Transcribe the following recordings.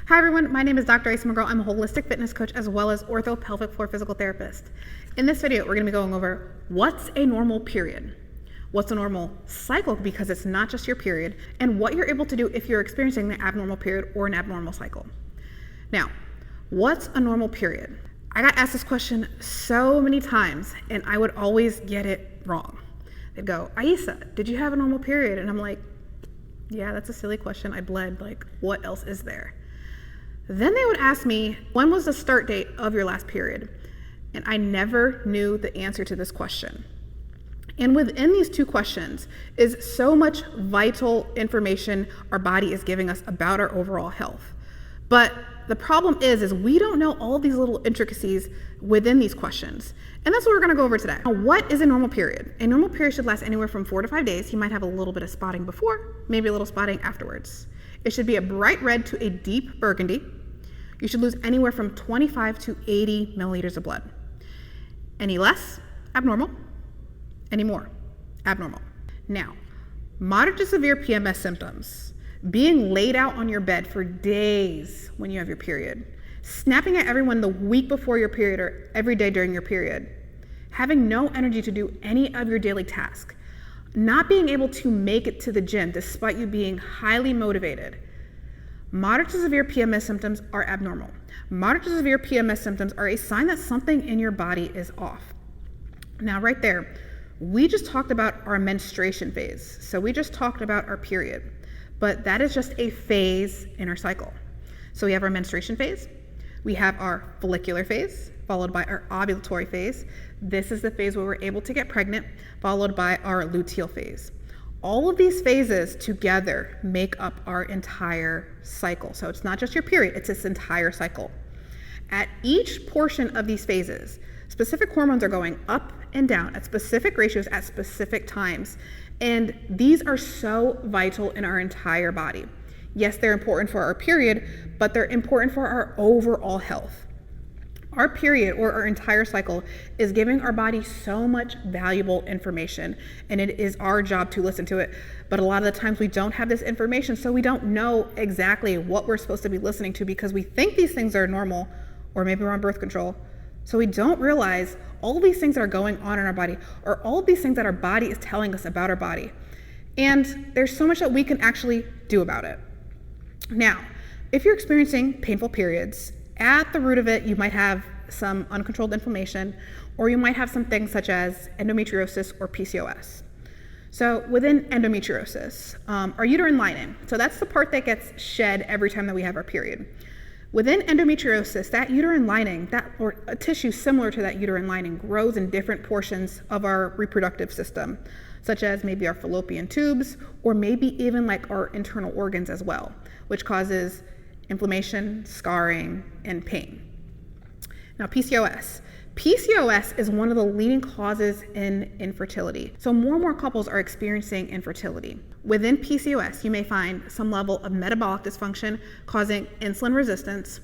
Hi everyone, my name is Dr. Asa McGraw. I'm a holistic fitness coach as well as ortho-pelvic floor physical therapist. In this video, we're going to be going over what's a normal period, what's a normal cycle because it's not just your period, and what you're able to do if you're experiencing an abnormal period or an abnormal cycle. Now, what's a normal period? I got asked this question so many times and I would always get it wrong. They'd go, Aisa, did you have a normal period? And I'm like, yeah, that's a silly question. I bled, like what else is there? Then they would ask me, when was the start date of your last period? And I never knew the answer to this question. And within these two questions is so much vital information our body is giving us about our overall health. But the problem is we don't know all of these little intricacies within these questions. And that's what we're gonna go over today. Now, what is a normal period? A normal period should last anywhere from 4 to 5 days. You might have a little bit of spotting before, maybe a little spotting afterwards. It should be a bright red to a deep burgundy. You should lose anywhere from 25 to 80 milliliters of blood. Any less, abnormal. Any more, abnormal. Now, moderate to severe PMS symptoms. Being laid out on your bed for days when you have your period. Snapping at everyone the week before your period or every day during your period. Having no energy to do any of your daily tasks. Not being able to make it to the gym despite you being highly motivated. Moderate to severe PMS symptoms are abnormal. Moderate to severe PMS symptoms are a sign that something in your body is off. Now right there, we just talked about our menstruation phase. So we just talked about our period, but that is just a phase in our cycle. So we have our menstruation phase, we have our follicular phase, followed by our ovulatory phase. This is the phase where we're able to get pregnant, followed by our luteal phase. All of these phases together make up our entire cycle. So it's not just your period, it's this entire cycle. At each portion of these phases, specific hormones are going up and down at specific ratios at specific times. And these are so vital in our entire body. Yes, they're important for our period, but they're important for our overall health. Our period or our entire cycle is giving our body so much valuable information, and it is our job to listen to it. But a lot of the times we don't have this information, so we don't know exactly what we're supposed to be listening to because we think these things are normal, or maybe we're on birth control. So we don't realize all these things that are going on in our body, or all of these things that our body is telling us about our body. And there's so much that we can actually do about it. Now, if you're experiencing painful periods, at the root of it, you might have some uncontrolled inflammation, or you might have some things such as endometriosis or PCOS. So within endometriosis, our uterine lining, so that's the part that gets shed every time that we have our period. Within endometriosis, that uterine lining, or a tissue similar to that uterine lining, grows in different portions of our reproductive system, such as maybe our fallopian tubes, or maybe even like our internal organs as well, which causes inflammation, scarring, and pain. Now, PCOS. PCOS is one of the leading causes in infertility. So more and more couples are experiencing infertility. Within PCOS, you may find some level of metabolic dysfunction causing insulin resistance.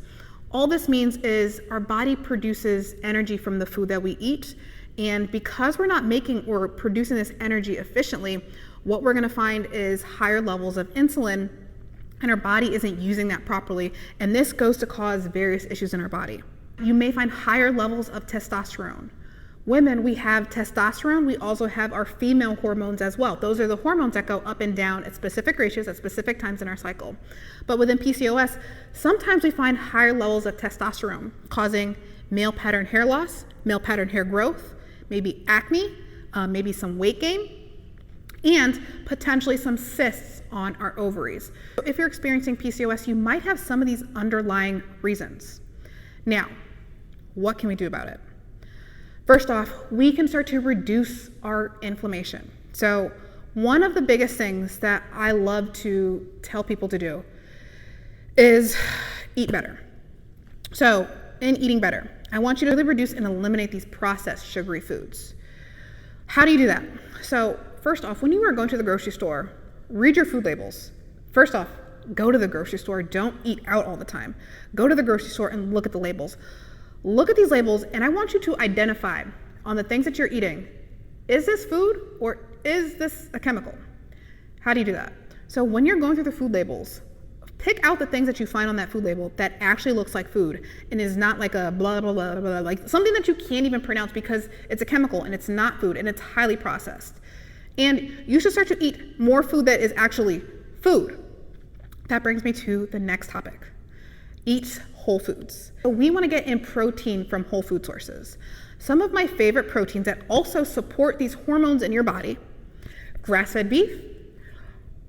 All this means is our body produces energy from the food that we eat, and because we're not making or producing this energy efficiently, what we're gonna find is higher levels of insulin, and our body isn't using that properly, and this goes to cause various issues in our body. You may find higher levels of testosterone. Women, we have testosterone, we also have our female hormones as well. Those are the hormones that go up and down at specific ratios at specific times in our cycle. But within PCOS, sometimes we find higher levels of testosterone causing male pattern hair loss, male pattern hair growth, maybe acne, maybe some weight gain, and potentially some cysts on our ovaries. If you're experiencing PCOS, you might have some of these underlying reasons. Now, what can we do about it? First off, we can start to reduce our inflammation. So one of the biggest things that I love to tell people to do is eat better. So in eating better, I want you to really reduce and eliminate these processed sugary foods. How do you do that? So first off, when you are going to the grocery store, read your food labels. First off, go to the grocery store. Don't eat out all the time. Go to the grocery store and look at the labels. Look at these labels, and I want you to identify on the things that you're eating, is this food or is this a chemical? How do you do that? So when you're going through the food labels, Pick out the things that you find on that food label that actually looks like food and is not like a blah, blah, blah, blah, like something that you can't even pronounce because it's a chemical and it's not food and it's highly processed. And you should start to eat more food that is actually food. That brings me to the next topic. Eat whole foods. So we want to get in protein from whole food sources. Some of my favorite proteins that also support these hormones in your body: grass-fed beef,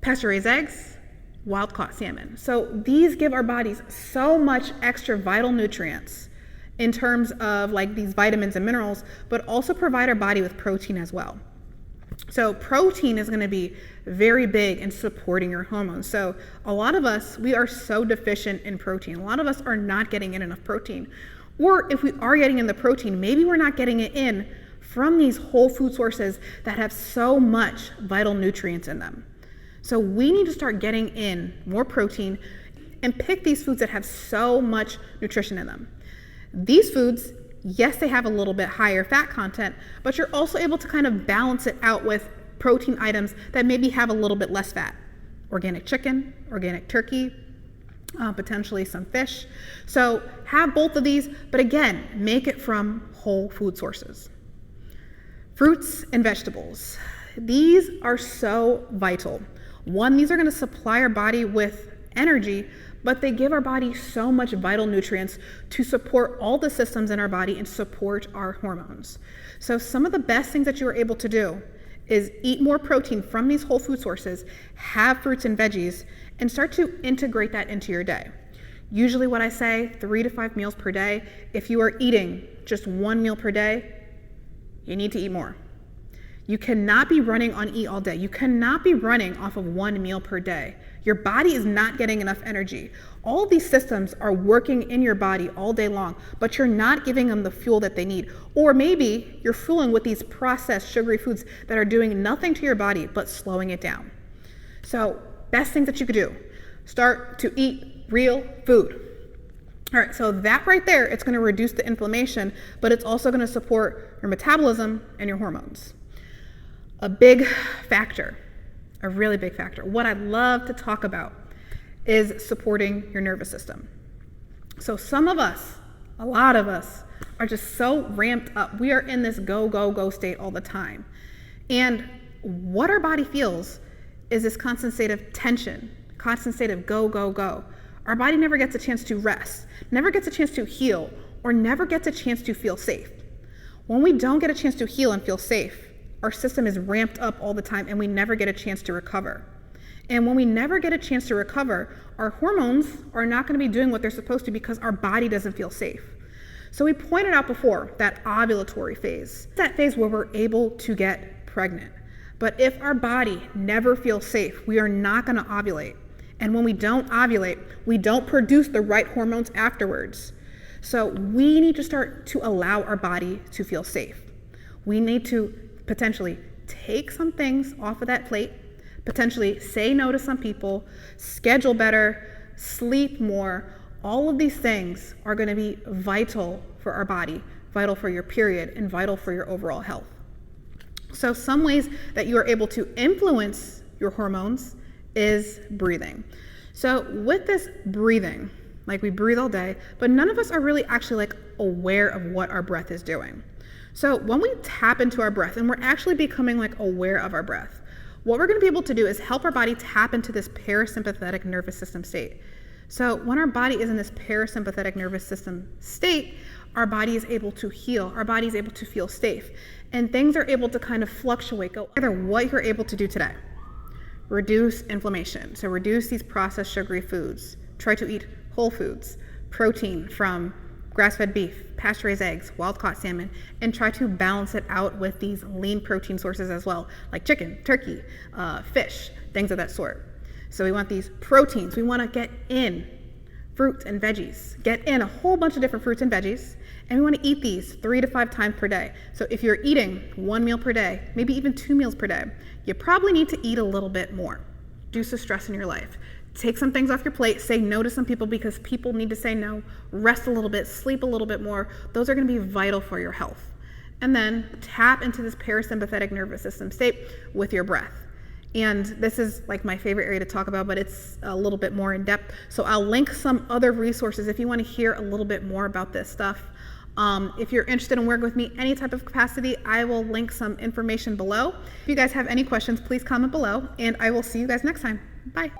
pasteurized eggs, wild-caught salmon. So these give our bodies so much extra vital nutrients in terms of like these vitamins and minerals, but also provide our body with protein as well. So protein is going to be very big in supporting your hormones. So a lot of us, we are so deficient in protein. A lot of us are not getting in enough protein. Or if we are getting in the protein, maybe we're not getting it in from these whole food sources that have so much vital nutrients in them. So we need to start getting in more protein and pick these foods that have so much nutrition in them. These foods, yes, they have a little bit higher fat content, but you're also able to kind of balance it out with protein items that maybe have a little bit less fat. Organic chicken, organic turkey, potentially some fish. So have both of these, but again, make it from whole food sources. Fruits and vegetables. These are so vital. One, these are going to supply our body with energy, but they give our body so much vital nutrients to support all the systems in our body and support our hormones. So some of the best things that you are able to do is eat more protein from these whole food sources, have fruits and veggies, and start to integrate that into your day. Usually what I say, 3 to 5 meals per day. If you are eating just 1 meal per day, you need to eat more. You cannot be running on E all day. You cannot be running off of 1 meal per day. Your body is not getting enough energy. All these systems are working in your body all day long, but you're not giving them the fuel that they need. Or maybe you're fueling with these processed sugary foods that are doing nothing to your body but slowing it down. So best things that you could do, start to eat real food. All right, so that right there, it's going to reduce the inflammation, but it's also going to support your metabolism and your hormones. A big factor, a really big factor, what I love to talk about is supporting your nervous system. So some of us, a lot of us, are just so ramped up. We are in this go, go, go state all the time. And what our body feels is this constant state of tension, constant state of go, go, go. Our body never gets a chance to rest, never gets a chance to heal, or never gets a chance to feel safe. When we don't get a chance to heal and feel safe, our system is ramped up all the time and we never get a chance to recover. And when we never get a chance to recover, our hormones are not going to be doing what they're supposed to because our body doesn't feel safe. So we pointed out before that ovulatory phase, that phase where we're able to get pregnant. But if our body never feels safe, we are not going to ovulate. And when we don't ovulate, we don't produce the right hormones afterwards. So we need to start to allow our body to feel safe. We need to potentially take some things off of that plate, potentially say no to some people, schedule better, sleep more. All of these things are going to be vital for our body, vital for your period, and vital for your overall health. So some ways that you are able to influence your hormones is breathing. So with this breathing, like we breathe all day, but none of us are really actually like aware of what our breath is doing. So when we tap into our breath and we're actually becoming like aware of our breath, what we're going to be able to do is help our body tap into this parasympathetic nervous system state. So when our body is in this parasympathetic nervous system state, our body is able to heal, our body is able to feel safe, and things are able to kind of fluctuate, go either what you're able to do today. Reduce inflammation, so reduce these processed sugary foods, try to eat whole foods, protein from grass-fed beef, pasteurized eggs, wild-caught salmon, and try to balance it out with these lean protein sources as well, like chicken, turkey, fish, things of that sort. So we want these proteins. We want to get in fruits and veggies, get in a whole bunch of different fruits and veggies, and we want to eat these 3 to 5 times per day. So if you're eating 1 meal per day, maybe even 2 meals per day, you probably need to eat a little bit more. Reduce the stress in your life. Take some things off your plate, say no to some people because people need to say no, rest a little bit, sleep a little bit more. Those are going to be vital for your health. And then tap into this parasympathetic nervous system state with your breath. And this is like my favorite area to talk about, but it's a little bit more in depth. So I'll link some other resources if you want to hear a little bit more about this stuff. If you're interested in working with me any type of capacity, I will link some information below. If you guys have any questions, please comment below, and I will see you guys next time. Bye.